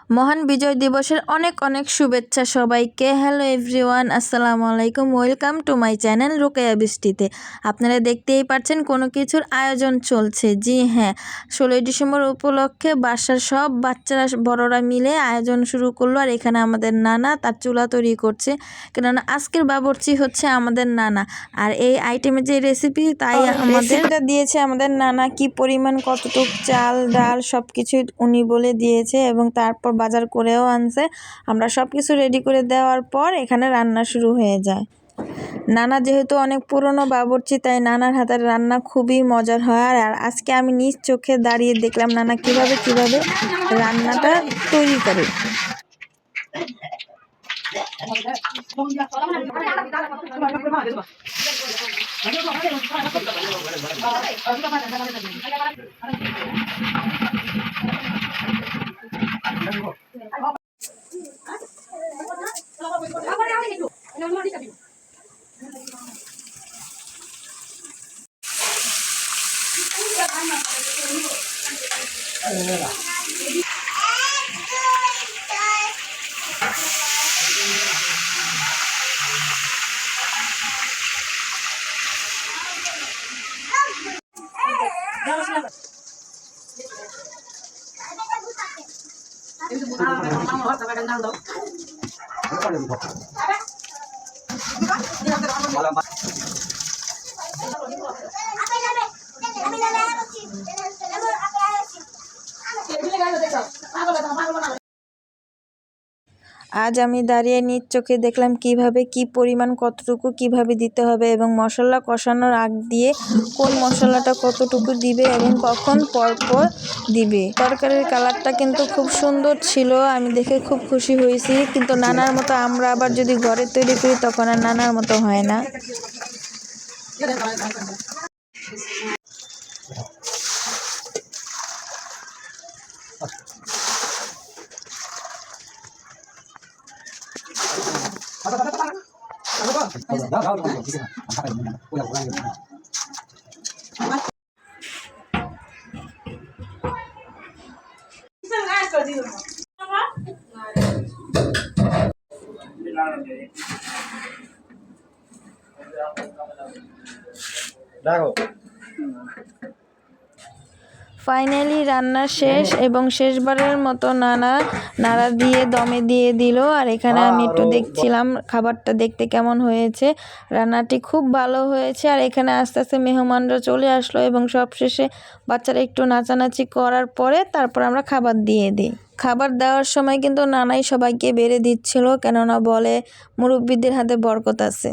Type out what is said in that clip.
মহান বিজয় দিবসের অনেক অনেক শুভেচ্ছা সবাইকে। হ্যালো এভরিওয়ান, আসসালামু আলাইকুম, welcome to my channel Rokeya বৃষ্টিতে। আপনারা দেখতেই পাচ্ছেন কোনো কিছুর আয়োজন চলছে। জি হ্যাঁ, 16ই ডিসেম্বর উপলক্ষে বাসার সব বাচ্চারা বড়রা মিলে আয়োজন শুরু করলো। আর এখানে আমাদের নানা তার চুলা তৈরি করছে, কেননা আজকের বাবুর্চি হচ্ছে আমাদের নানা। আর এই আইটেমের যে রেসিপি, তাই আমাদেরটা দিয়েছে আমাদের নানা। কি পরিমাণ কতটুক চাল ডাল সব কিছু উনি বলে দিয়েছে এবং তারপর বাজার করেও আনছে। আমরা সব কিছু রেডি করে দেওয়ার পর এখানে রান্না শুরু হয়ে যায়। নানা যেহেতু অনেক পুরনো বাবুর্চি, তাই নানার হাতের রান্না খুবই মজার হয়। আর আজকে আমি নিজ চোখে দাঁড়িয়ে দেখলাম নানা কিভাবে রান্নাটা তৈরি করে। আজ আমি দাঁড়িয়ে নিজ চোখে দেখলাম কিভাবে কি পরিমাণ কতটুকু কিভাবে দিতে হবে এবং মশলা কষানোর আগ দিয়ে কোন মশলাটা কতটুকু দিবে এবং কখন পরপর দিবে। তরকারির কালারটা কিন্তু খুব সুন্দর ছিল, আমি দেখে খুব খুশি হয়েছি। কিন্তু নানার মতো আমরা আবার যদি ঘরে তৈরি করি তখন আর নানার মতো হয় না। ফাইনালি রান্না শেষ এবং শেষবারের মতো নাড়া দিয়ে দমে দিয়ে দিল। আর এখানে আমি একটু দেখছিলাম খাবারটা দেখতে কেমন হয়েছে। রান্নাটি খুব ভালো হয়েছে। আর এখানে আস্তে আস্তে মেহমানরা চলে আসলো এবং সবশেষে বাচ্চারা একটু নাচানাচি করার পরে তারপর আমরা খাবার দিয়ে দিই। খাবার দেওয়ার সময় কিন্তু নানাই সবাইকে বেড়ে দিচ্ছিল, কেননা বলে মুরব্বিদের হাতে বরকত আছে।